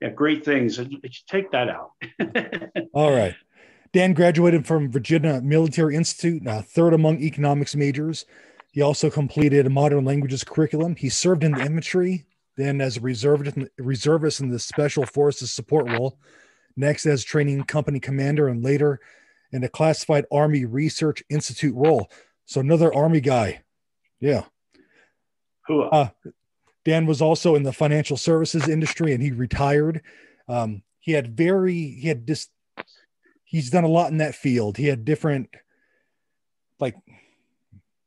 Yeah, great things. Take that out. All right. Dan graduated from Virginia Military Institute, third among economics majors. He also completed a modern languages curriculum. He served in the infantry, then as a reservist in the Special Forces support role, next as training company commander, and later in a classified Army Research Institute role. So another Army guy. Yeah. Who? Uh, Dan was also in the financial services industry and he retired. He had just, he's done a lot in that field. He had different, like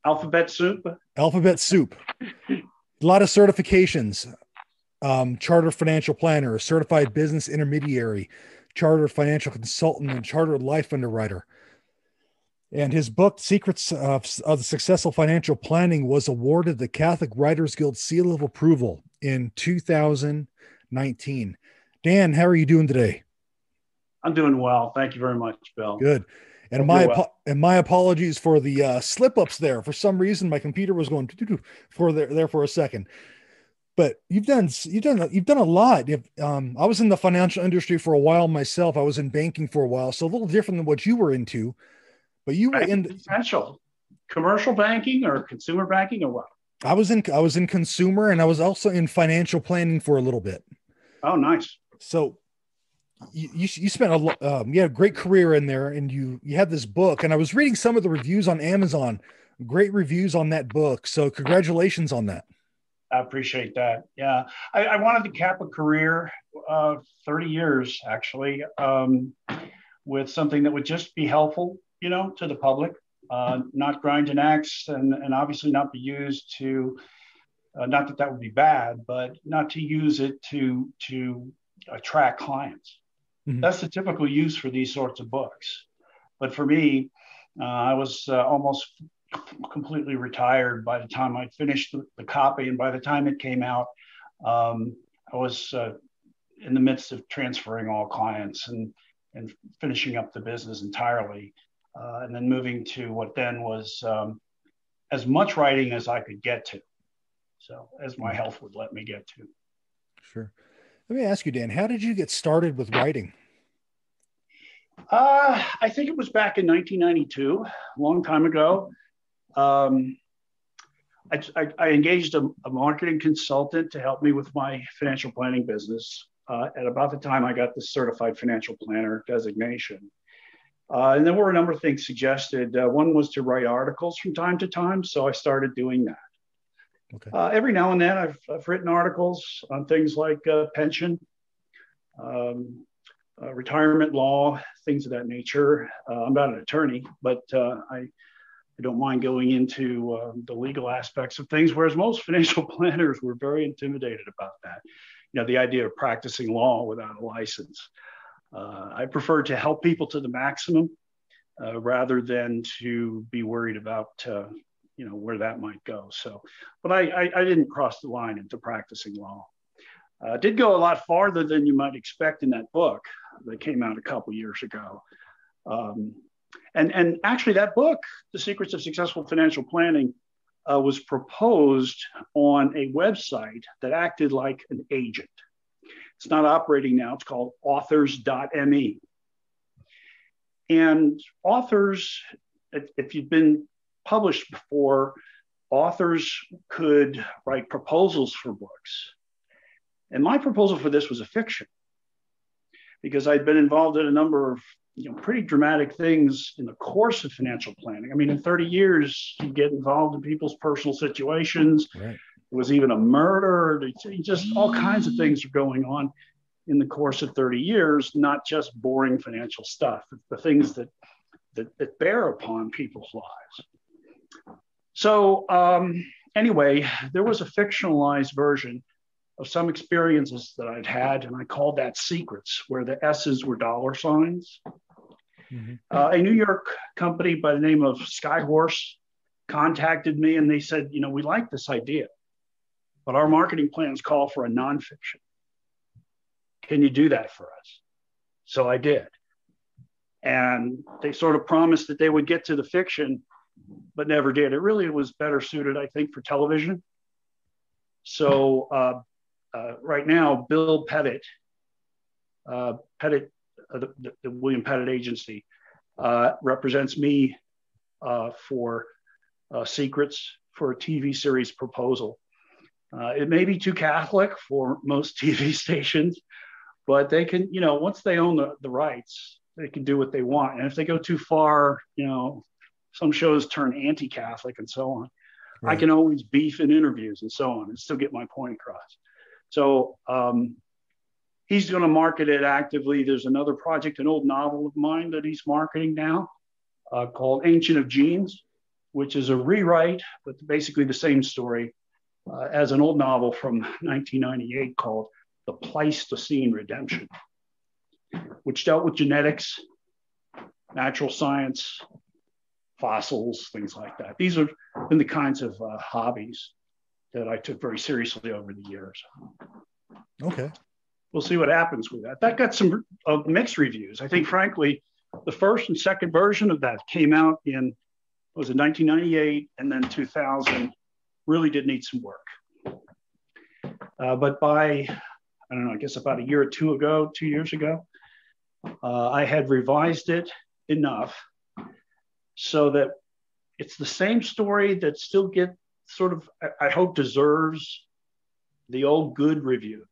Alphabet soup? alphabet soup, a lot of certifications, charter financial planner, certified business intermediary, chartered financial consultant, and chartered life underwriter. And his book, Secrets of the Successful Financial Planning, was awarded the Catholic Writers Guild Seal of Approval in 2019. Dan, how are you doing today? I'm doing well. Thank you very much, Bill. Good. And Hope you're well. my apologies for the slip ups there. For some reason, my computer was going for there for a second. But you've done a lot. I was in the financial industry for a while myself. I was in banking for a while, so a little different than what you were into. But you were Banking in potential. Commercial banking or consumer banking or what? I was in consumer and I was also in financial planning for a little bit. Oh, nice. So you spent you had a great career in there, and you had this book, and I was reading some of the reviews on Amazon. Great reviews on that book. So congratulations on that. I appreciate that. Yeah. I wanted to cap a career, 30 years actually, with something that would just be helpful, to the public, not grind an axe and obviously not be used to, not that that would be bad, but not to use it to attract clients. Mm-hmm. That's the typical use for these sorts of books. But for me, I was almost completely retired by the time I finished the copy. And by the time it came out, I was in the midst of transferring all clients and finishing up the business entirely. And then moving to what then was as much writing as I could get to. So as my health would let me get to. Sure. Let me ask you, Dan, how did you get started with writing? I think it was back in 1992, a long time ago. I engaged a marketing consultant to help me with my financial planning business at about the time I got the certified financial planner designation. And there were a number of things suggested. One was to write articles from time to time. So I started doing that. Okay. Every now and then I've written articles on things like pension, retirement law, things of that nature. I'm not an attorney, but I don't mind going into the legal aspects of things, whereas most financial planners were very intimidated about that. The idea of practicing law without a license. I prefer to help people to the maximum rather than to be worried about where that might go. So, but I didn't cross the line into practicing law. Did go a lot farther than you might expect in that book that came out a couple years ago. And actually that book, The Secrets of Successful Financial Planning, was proposed on a website that acted like an agent. It's not operating now. It's called authors.me. And authors, if you've been published before, authors could write proposals for books. And my proposal for this was a fiction because I'd been involved in a number of pretty dramatic things in the course of financial planning. I mean, in 30 years, you get involved in people's personal situations. Right. There was even a murder. Just all kinds of things are going on in the course of 30 years, not just boring financial stuff, the things that bear upon people's lives. So anyway, there was a fictionalized version of some experiences that I'd had, and I called that Secrets, where the S's were dollar signs. Mm-hmm. A New York company by the name of Skyhorse contacted me, and they said, we like this idea, but our marketing plans call for a nonfiction. Can you do that for us? So I did. And they sort of promised that they would get to the fiction, but never did. It really was better suited, I think, for television. So right now, Bill Pettit Pettit, the William Pettit Agency, represents me for Secrets for a TV series proposal. It may be too Catholic for most TV stations, but they can, once they own the rights, they can do what they want. And if they go too far, some shows turn anti-Catholic and so on. Right. I can always beef in interviews and so on and still get my point across. So he's going to market it actively. There's another project, an old novel of mine that he's marketing now called Ancient of Genes, which is a rewrite, but basically the same story as an old novel from 1998 called The Pleistocene Redemption, which dealt with genetics, natural science, fossils, things like that. These have been the kinds of hobbies that I took very seriously over the years. Okay. We'll see what happens with that. That got some mixed reviews. I think, frankly, the first and second version of that came out in, was it 1998 and then 2000, really did need some work. But by, I don't know, I guess about a year or 2 years ago, I had revised it enough so that it's the same story that still get sort of, I hope, deserves the old good reviews,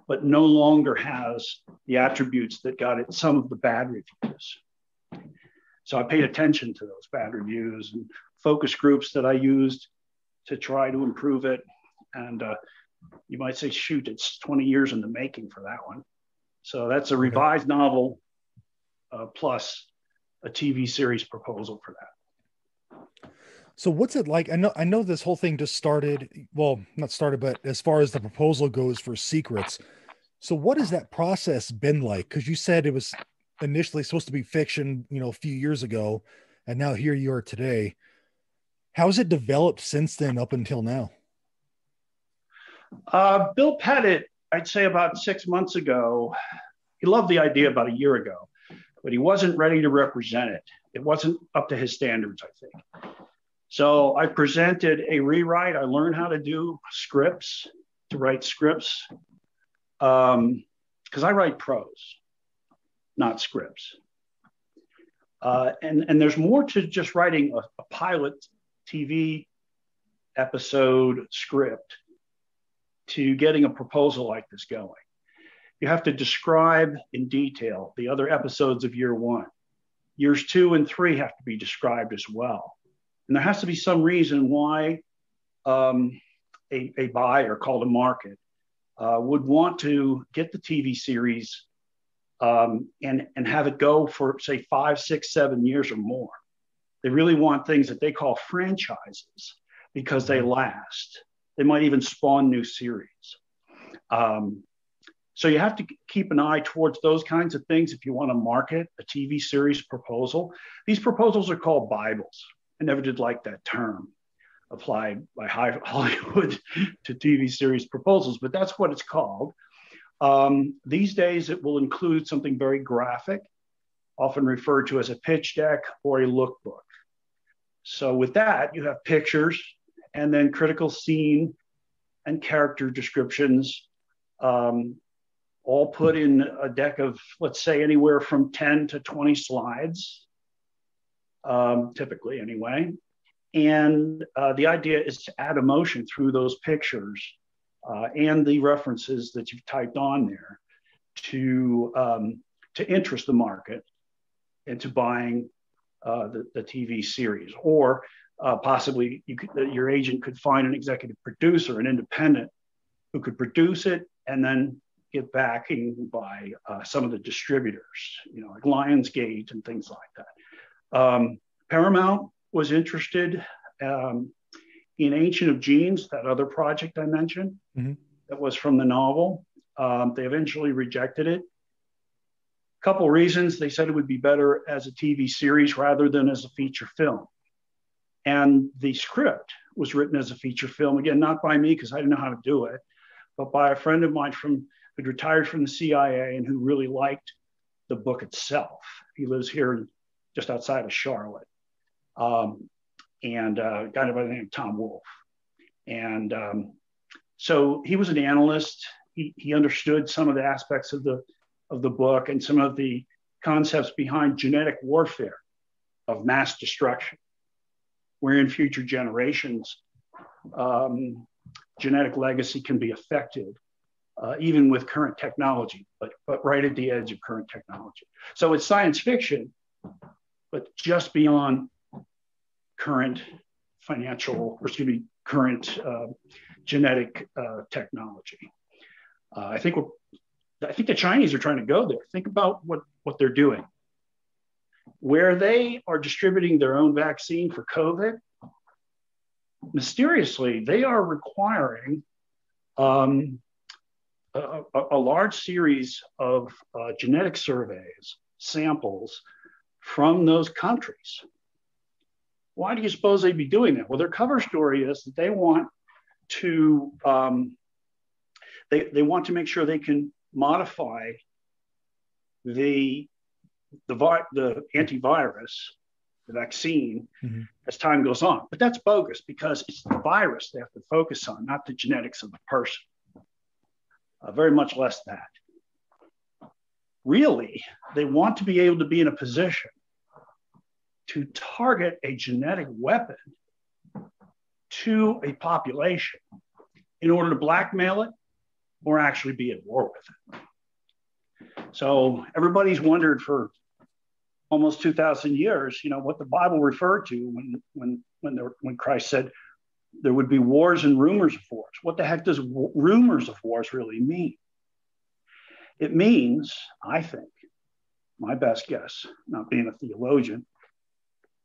but no longer has the attributes that got it some of the bad reviews. So I paid attention to those bad reviews and focus groups that I used to try to improve it. And you might say, shoot, it's 20 years in the making for that one. So that's a revised novel plus a TV series proposal for that. So what's it like? I know this whole thing just started, well, not started, but as far as the proposal goes for Secrets. So what has that process been like? Because you said it was initially supposed to be fiction, a few years ago, and now here you are today. How has it developed since then up until now? Bill Pettit, I'd say about 6 months ago, he loved the idea about a year ago, but he wasn't ready to represent it. It wasn't up to his standards, I think. So I presented a rewrite. I learned how to do scripts, to write scripts, because I write prose, not scripts. And there's more to just writing a pilot TV episode script to getting a proposal like this going. You have to describe in detail the other episodes of year one. Years 2 and 3 have to be described as well. And there has to be some reason why a buyer called a market would want to get the TV series and have it go for, say, 5, 6, 7 years or more. They really want things that they call franchises because they last. They might even spawn new series. So you have to keep an eye towards those kinds of things if you want to market a TV series proposal. These proposals are called Bibles. I never did like that term applied by Hollywood to TV series proposals, but that's what it's called. These days, it will include something very graphic, often referred to as a pitch deck or a lookbook. So with that, you have pictures and then critical scene and character descriptions, all put in a deck of, let's say, anywhere from 10 to 20 slides, typically anyway. And the idea is to add emotion through those pictures and the references that you've typed on there to interest the market into buying the TV series. Or possibly your agent could find an executive producer, an independent, who could produce it and then get backing by some of the distributors, like Lionsgate and things like that. Paramount was interested in Ancient of Genes, that other project I mentioned, that was from the novel. They eventually rejected it. A couple of reasons. They said it would be better as a TV series rather than as a feature film. And the script was written as a feature film, again, not by me because I didn't know how to do it, but by a friend of mine who'd retired from the CIA and who really liked the book itself. He lives here just outside of Charlotte. And a guy by the name of Tom Wolfe. And so he was an analyst. he understood some of the aspects of the book and some of the concepts behind genetic warfare of mass destruction, wherein future generations genetic legacy can be affected, even with current technology, but right at the edge of current technology. So it's science fiction, but just beyond current current genetic technology. I think the Chinese are trying to go there. Think about what they're doing. Where they are distributing their own vaccine for COVID, mysteriously, they are requiring a large series of genetic surveys, samples from those countries. Why do you suppose they'd be doing that? Well, their cover story is that they want to they want to make sure they can modify the antivirus, the vaccine, as time goes on. But that's bogus because it's the virus they have to focus on, not the genetics of the person. Very much less that. Really, they want to be able to be in a position to target a genetic weapon to a population in order to blackmail it or actually be at war with it. So everybody's wondered for almost 2,000 years, what the Bible referred to when Christ said there would be wars and rumors of wars. What the heck does rumors of wars really mean? It means, I think, my best guess, not being a theologian,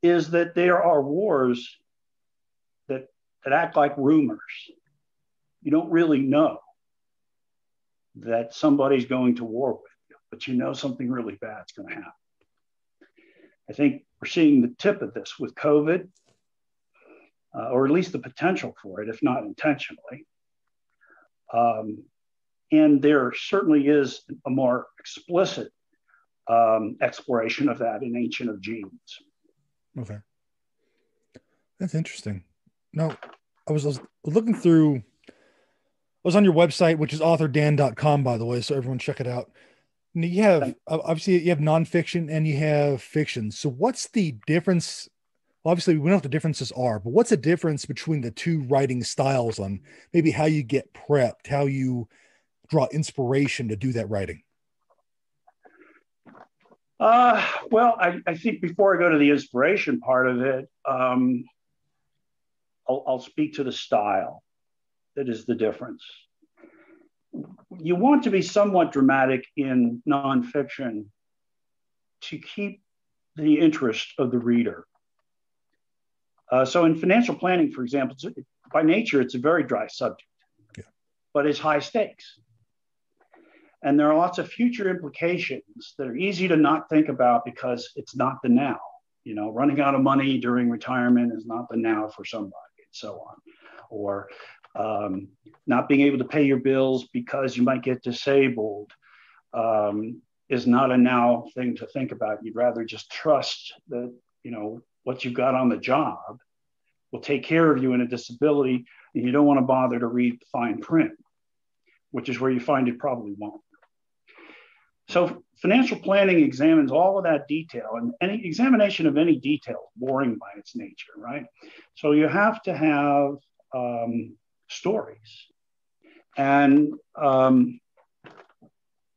is that there are wars that act like rumors. You don't really know that somebody's going to war with you, but you know something really bad's going to happen. I think we're seeing the tip of this with COVID, or at least the potential for it, if not intentionally. And there certainly is a more explicit exploration of that in Ancient of Genes. Okay. That's interesting. No, I was looking through, I was on your website, which is authordan.com, by the way, so everyone check it out. And you have, obviously, you have nonfiction and you have fiction. So what's the difference? Well, obviously, we know what the differences are, but what's the difference between the two writing styles on maybe how you get prepped, how you draw inspiration to do that writing? Well, I think before I go to the inspiration part of it, I'll speak to the style that is the difference. You want to be somewhat dramatic in nonfiction to keep the interest of the reader. So in financial planning, for example, by nature, it's a very dry subject, but it's high stakes. And there are lots of future implications that are easy to not think about because it's not the now. Running out of money during retirement is not the now for somebody, and so on. Or not being able to pay your bills because you might get disabled is not a now thing to think about. You'd rather just trust that, what you've got on the job will take care of you in a disability, and you don't want to bother to read the fine print, which is where you find it probably won't. So financial planning examines all of that detail, and any examination of any detail is boring by its nature, right? So you have to have stories. And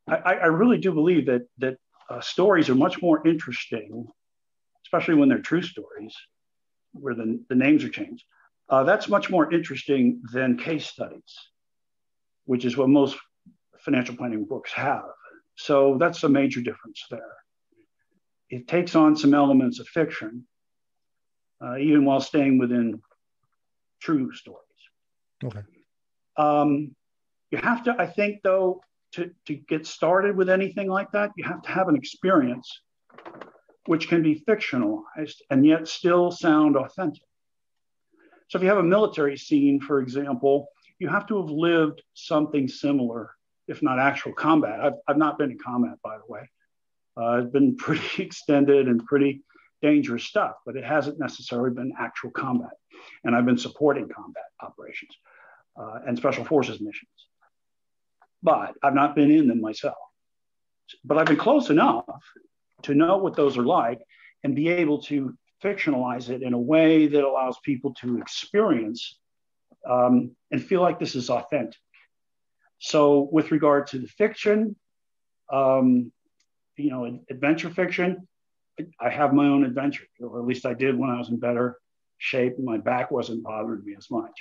I really do believe that stories are much more interesting, especially when they're true stories, where the names are changed. That's much more interesting than case studies, which is what most financial planning books have. So that's a major difference there. It takes on some elements of fiction, even while staying within true stories. Okay. You have to, I think, though, to get started with anything like that, you have to have an experience which can be fictionalized and yet still sound authentic. So if you have a military scene, for example, you have to have lived something similar, if not actual combat. I've not been in combat, by the way. It's been pretty extended and pretty dangerous stuff, but it hasn't necessarily been actual combat. And I've been supporting combat operations and special forces missions. but I've not been in them myself. But I've been close enough to know what those are like and be able to fictionalize it in a way that allows people to experience and feel like this is authentic. So with regard to the fiction, adventure fiction, I have my own adventure, or at least I did when I was in better shape. My back wasn't bothering me as much.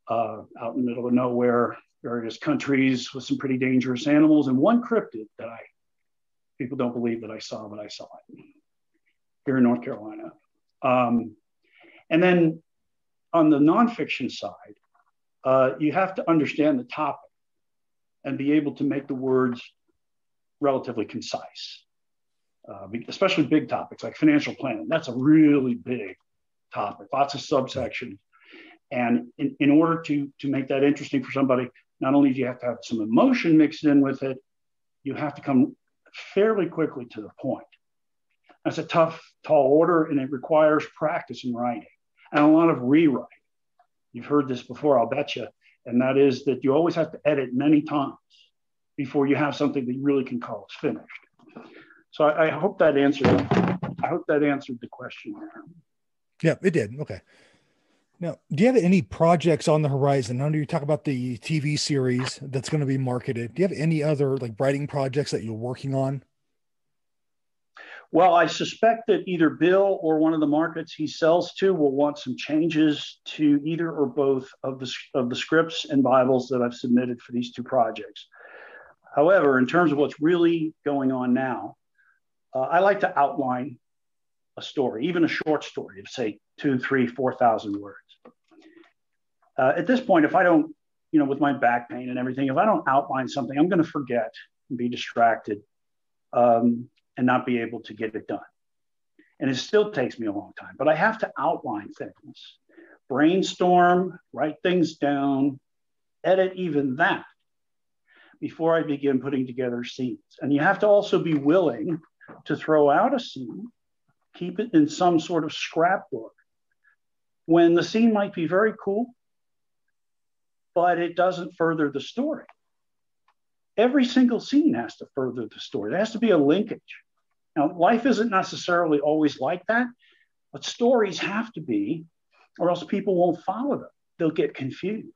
Out in the middle of nowhere, various countries with some pretty dangerous animals, and one cryptid that people don't believe that I saw, but I saw it here in North Carolina. And then on the nonfiction side, you have to understand the topic and be able to make the words relatively concise, especially big topics like financial planning. That's a really big topic, lots of subsections. And in order to make that interesting for somebody, not only do you have to have some emotion mixed in with it, you have to come fairly quickly to the point. That's a tough, tall order, and it requires practice in writing and a lot of rewriting. You've heard this before, I'll bet you, and that is that you always have to edit many times before you have something that you really can call it's finished. So I hope that answered. I hope that answered the question there. Yeah, it did. Okay. Now, do you have any projects on the horizon? I know you talk about the TV series that's going to be marketed. Do you have any other like writing projects that you're working on? Well, I suspect that either Bill or one of the markets he sells to will want some changes to either or both of the scripts and Bibles that I've submitted for these two projects. However, in terms of what's really going on now, I like to outline a story, even a short story of say 2,000, 3,000, 4,000 words. At this point, if I don't, with my back pain and everything, if I don't outline something, I'm going to forget and be distracted and not be able to get it done. And it still takes me a long time, but I have to outline things, brainstorm, write things down, edit even that before I begin putting together scenes. And you have to also be willing to throw out a scene, keep it in some sort of scrapbook when the scene might be very cool, but it doesn't further the story. Every single scene has to further the story. There has to be a linkage. Now, life isn't necessarily always like that, but stories have to be, or else people won't follow them. They'll get confused.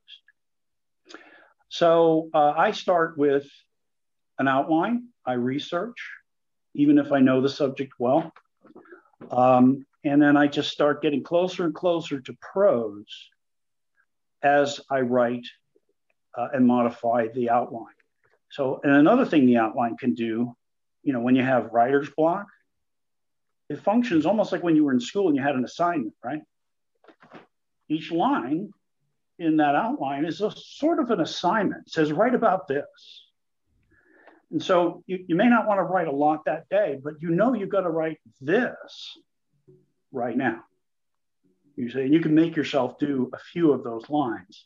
So I start with an outline. I research, even if I know the subject well. And then I just start getting closer and closer to prose as I write and modify the outline. So, and another thing the outline can do, when you have writer's block, it functions almost like when you were in school and you had an assignment, right? Each line in that outline is a sort of an assignment. It says, write about this. And so you may not want to write a lot that day, but you've got to write this right now. You say you can make yourself do a few of those lines,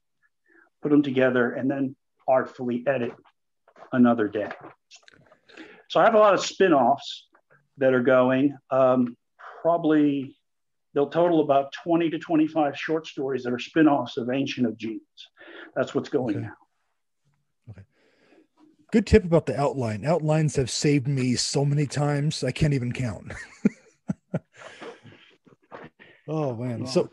put them together, and then artfully edit another day. So I have a lot of spin-offs that are going. Probably they'll total about 20 to 25 short stories that are spin-offs of Ancient of Genes. That's what's going now. Okay. Good tip about the outline. Outlines have saved me so many times, I can't even count. Oh man. So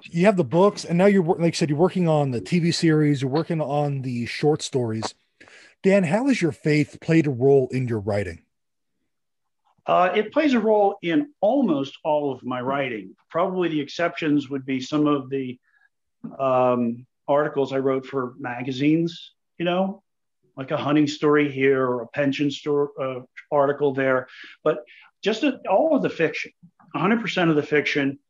you have the books, and now you're, like you said, you're working on the TV series, you're working on the short stories. Dan, how has your faith played a role in your writing? It plays a role in almost all of my writing. Probably the exceptions would be some of the articles I wrote for magazines, like a hunting story here or a pension story article there. But just all of the fiction, 100% of the fiction,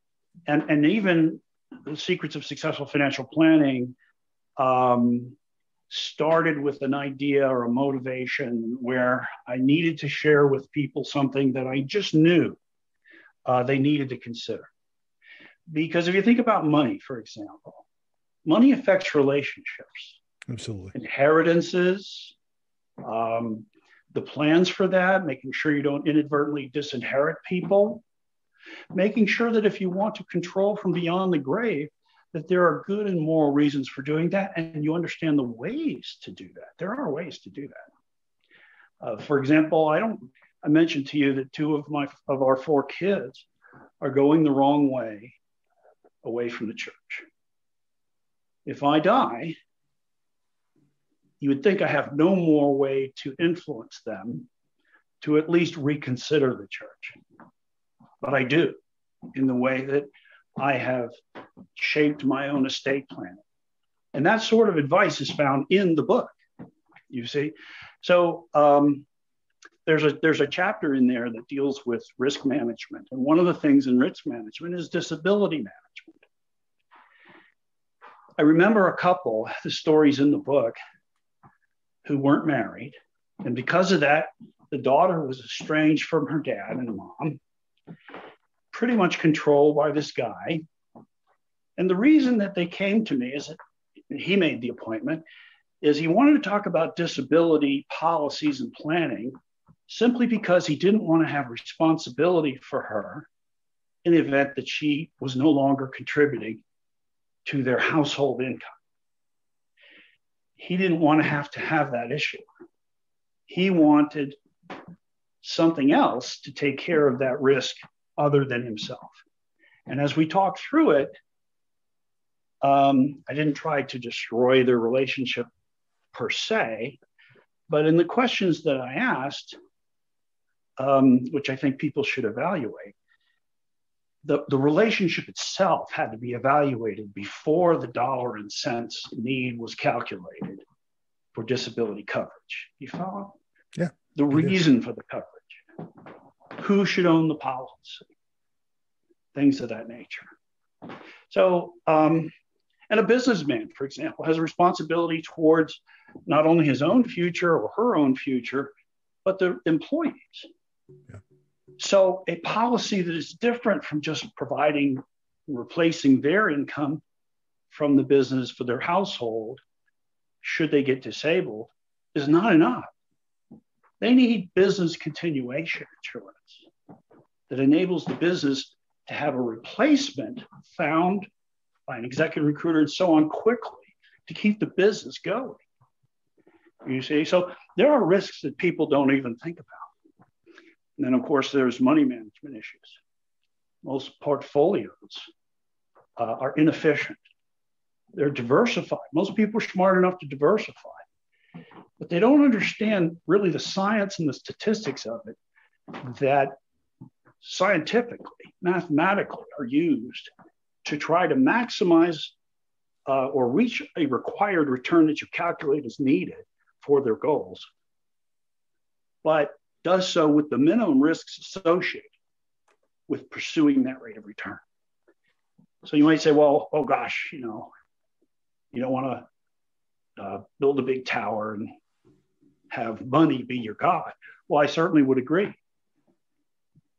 and even the Secrets of Successful Financial Planning started with an idea or a motivation where I needed to share with people something that I just knew they needed to consider. Because if you think about money, for example, money affects relationships. Absolutely. Inheritances, the plans for that, making sure you don't inadvertently disinherit people, making sure that if you want to control from beyond the grave, that there are good and moral reasons for doing that, and you understand the ways to do that. There are ways to do that. For example, I mentioned to you that two of our four kids are going the wrong way away from the church. If I die, you would think I have no more way to influence them to at least reconsider the church. But I do, in the way that I have shaped my own estate planning. And that sort of advice is found in the book, you see. So there's a chapter in there that deals with risk management. And one of the things in risk management is disability management. I remember a couple, the stories in the book, who weren't married. And because of that, the daughter was estranged from her dad and mom, pretty much controlled by this guy. And the reason that they came to me is that he made the appointment, is he wanted to talk about disability policies and planning simply because he didn't want to have responsibility for her in the event that she was no longer contributing to their household income. He didn't want to have that issue. He wanted something else to take care of that risk other than himself. And as we talked through it, I didn't try to destroy their relationship per se, but in the questions that I asked, which I think people should evaluate, the relationship itself had to be evaluated before the dollar and cents need was calculated for disability coverage. You follow? Yeah. The reason for the coverage, who should own the policy, things of that nature. So, and a businessman, for example, has a responsibility towards not only his own future or her own future, but the employees. Yeah. So a policy that is different from just replacing their income from the business for their household, should they get disabled, is not enough. They need business continuation insurance that enables the business to have a replacement found by an executive recruiter and so on quickly to keep the business going. You see, so there are risks that people don't even think about. And then, of course, there's money management issues. Most portfolios are inefficient. They're diversified. Most people are smart enough to diversify, but they don't understand really the science and the statistics of it that scientifically, mathematically are used to try to maximize or reach a required return that you calculate is needed for their goals, but does so with the minimum risks associated with pursuing that rate of return. So you might say, well, oh gosh, you don't want to build a big tower and have money be your God. Well, I certainly would agree.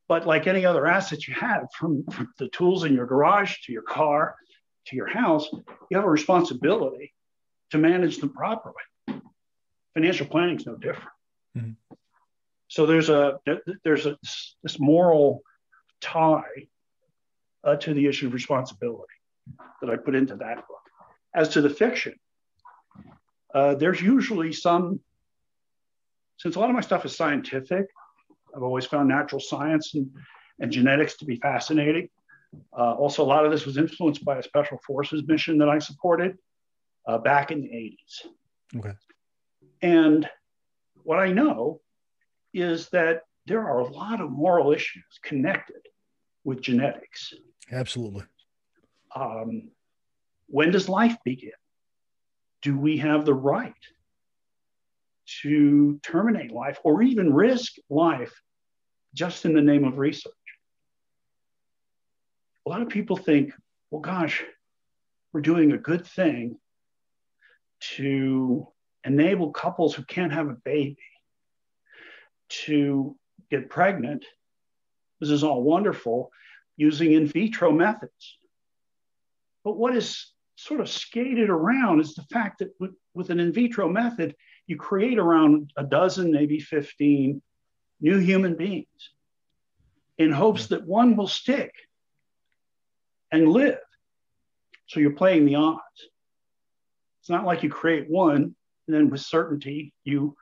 But like any other asset you have, from the tools in your garage to your car to your house, you have a responsibility to manage them properly. Financial planning is no different. Mm-hmm. So there's this moral tie to the issue of responsibility that I put into that book. As to the fiction, there's usually since a lot of my stuff is scientific, I've always found natural science and genetics to be fascinating. Also, a lot of this was influenced by a special forces mission that I supported back in the 80s. Okay. And what I know is that there are a lot of moral issues connected with genetics. Absolutely. When does life begin? Do we have the right to terminate life or even risk life just in the name of research? A lot of people think, well, gosh, we're doing a good thing to enable couples who can't have a baby to get pregnant. This is all wonderful using in vitro methods. But what is sort of skated around is the fact that with an in vitro method, you create around a dozen, maybe 15 new human beings in hopes that one will stick and live. So you're playing the odds. It's not like you create one and then with certainty you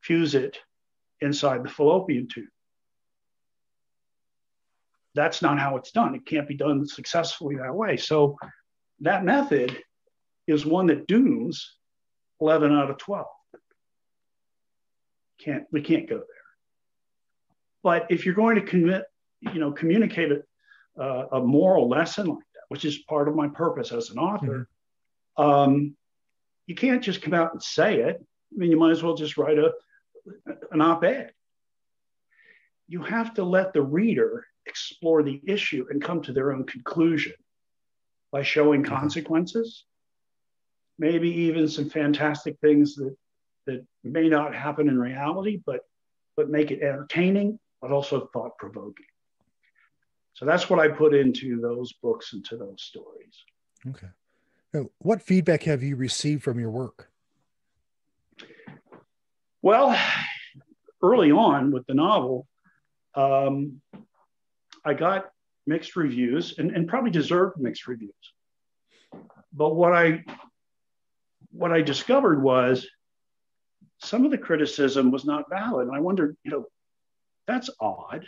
fuse it inside the fallopian tube. That's not how it's done. It can't be done successfully that way. So that method is one that dooms 11 out of 12. We can't go there. But if you're going to communicate a moral lesson like that, which is part of my purpose as an author, you can't just come out and say it. I mean, you might as well just write an op-ed. You have to let the reader explore the issue and come to their own conclusion by showing consequences, maybe even some fantastic things that may not happen in reality, but make it entertaining, but also thought-provoking. So that's what I put into those books, into those stories. Okay. Now, what feedback have you received from your work? Well, early on with the novel, I got mixed reviews and probably deserved mixed reviews. But what I discovered was some of the criticism was not valid. And I wondered, that's odd.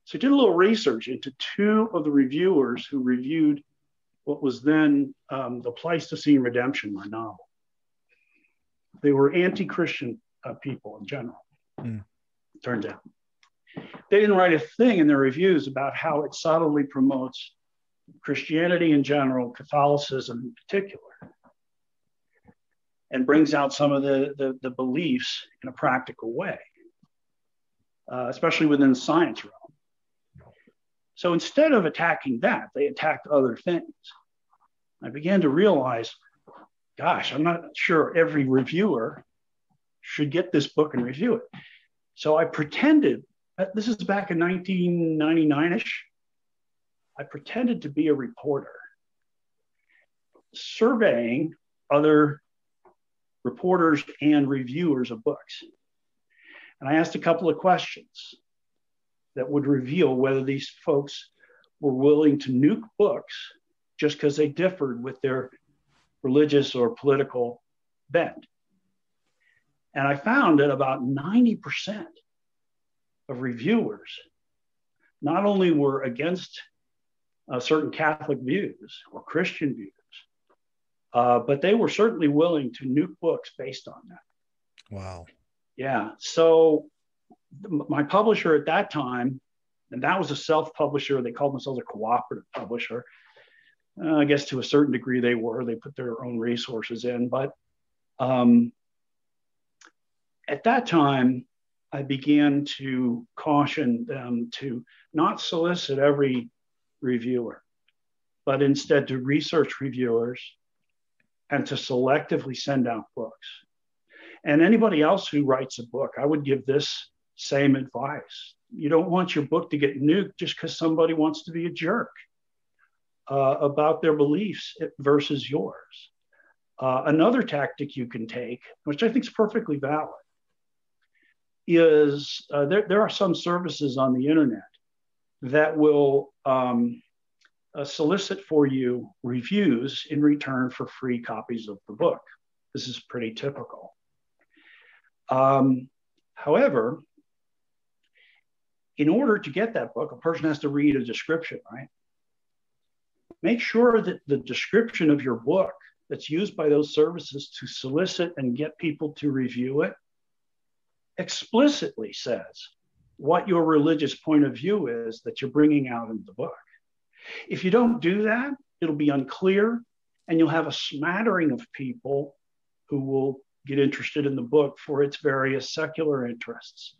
So I did a little research into two of the reviewers who reviewed what was then the Pleistocene Redemption, my novel. They were anti-Christian people in general, turned out. They didn't write a thing in their reviews about how it subtly promotes Christianity in general, Catholicism in particular, and brings out some of the beliefs in a practical way, especially within the science realm. So instead of attacking that, they attacked other things. I began to realize, gosh, I'm not sure every reviewer should get this book and review it. So I pretended, this is back in 1999-ish, I pretended to be a reporter, surveying other reporters and reviewers of books. And I asked a couple of questions that would reveal whether these folks were willing to nuke books just because they differed with their religious or political bent. And I found that about 90% of reviewers not only were against certain Catholic views or Christian views, but they were certainly willing to nuke books based on that. Wow. Yeah. So my publisher at that time, and that was a self-publisher, they called themselves a cooperative publisher. I guess to a certain degree they were, they put their own resources in. But at that time, I began to caution them to not solicit every reviewer, but instead to research reviewers and to selectively send out books. And anybody else who writes a book, I would give this same advice. You don't want your book to get nuked just because somebody wants to be a jerk about their beliefs versus yours. Another tactic you can take, which I think is perfectly valid, is there are some services on the internet that will solicit for you reviews in return for free copies of the book. This is pretty typical. However, in order to get that book, a person has to read a description, right? Make sure that the description of your book that's used by those services to solicit and get people to review it explicitly says what your religious point of view is that you're bringing out in the book. If you don't do that, it'll be unclear, and you'll have a smattering of people who will get interested in the book for its various secular interests.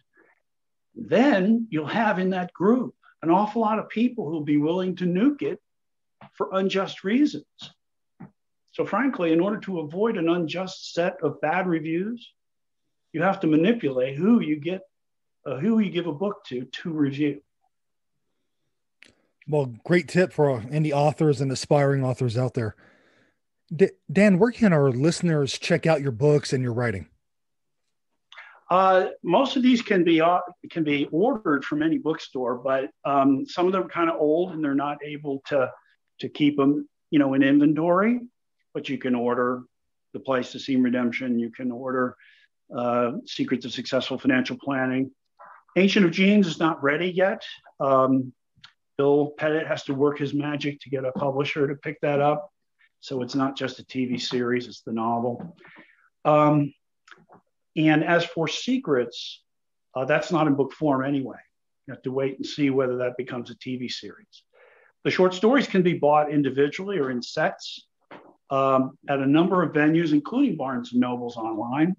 Then you'll have in that group an awful lot of people who'll be willing to nuke it for unjust reasons. So frankly, in order to avoid an unjust set of bad reviews, you have to manipulate who you give a book to review. Well, great tip for any authors and aspiring authors out there. Dan, where can our listeners check out your books and your writing? Most of these can be ordered from any bookstore, but some of them are kind of old and they're not able to to keep them, in inventory, but you can order The Pleistocene Redemption. You can order Secrets of Successful Financial Planning. Ancient of Genes is not ready yet. Bill Pettit has to work his magic to get a publisher to pick that up. So it's not just a TV series, it's the novel. And as for Secrets, that's not in book form anyway. You have to wait and see whether that becomes a TV series. The short stories can be bought individually or in sets at a number of venues, including Barnes and Nobles online.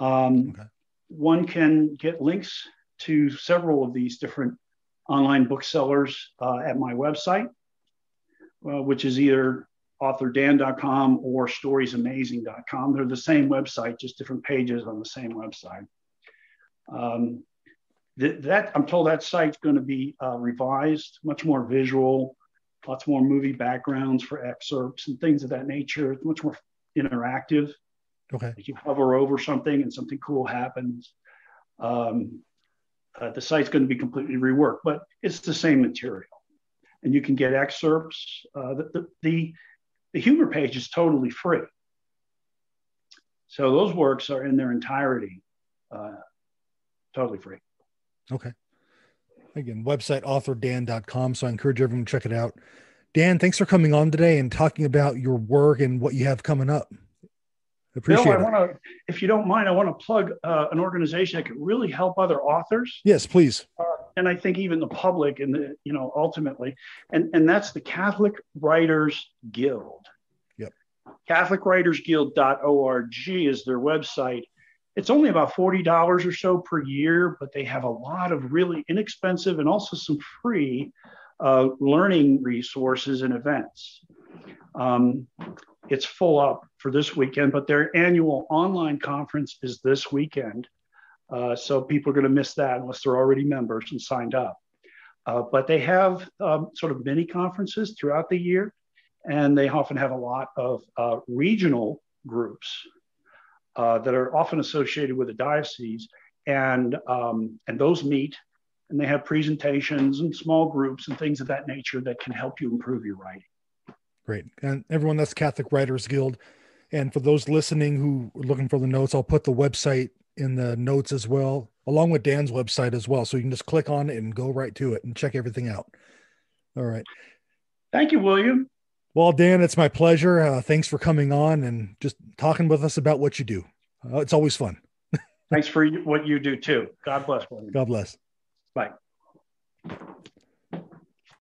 Okay. One can get links to several of these different online booksellers at my website, which is either authordan.com or storiesamazing.com. They're the same website, just different pages on the same website. I'm told that site's going to be revised, much more visual, lots more movie backgrounds for excerpts and things of that nature. It's much more interactive. Okay. Like you hover over something and something cool happens. The site's going to be completely reworked, but it's the same material. And you can get excerpts. The humor page is totally free. So those works are in their entirety, totally free. Okay. Again, website authordan.com. So I encourage everyone to check it out. Dan, thanks for coming on today and talking about your work and what you have coming up. Appreciate Bill, it. I want to, if you don't mind, I want to plug an organization that can really help other authors. Yes, please. And I think even the public and ultimately, and that's the Catholic Writers Guild. Yep. CatholicWritersGuild.org is their website. It's only about $40 or so per year, but they have a lot of really inexpensive and also some free learning resources and events. It's full up for this weekend, but their annual online conference is this weekend. So people are going to miss that unless they're already members and signed up. But they have sort of mini conferences throughout the year, and they often have a lot of regional groups that are often associated with a diocese, and those meet, and they have presentations and small groups and things of that nature that can help you improve your writing. Great. And everyone, that's Catholic Writers Guild. And for those listening who are looking for the notes, I'll put the website in the notes as well, along with Dan's website as well. So you can just click on it and go right to it and check everything out. All right. Thank you, William. Well, Dan, it's my pleasure. Thanks for coming on and just talking with us about what you do. It's always fun. Thanks for what you do too. God bless, William. God bless. Bye.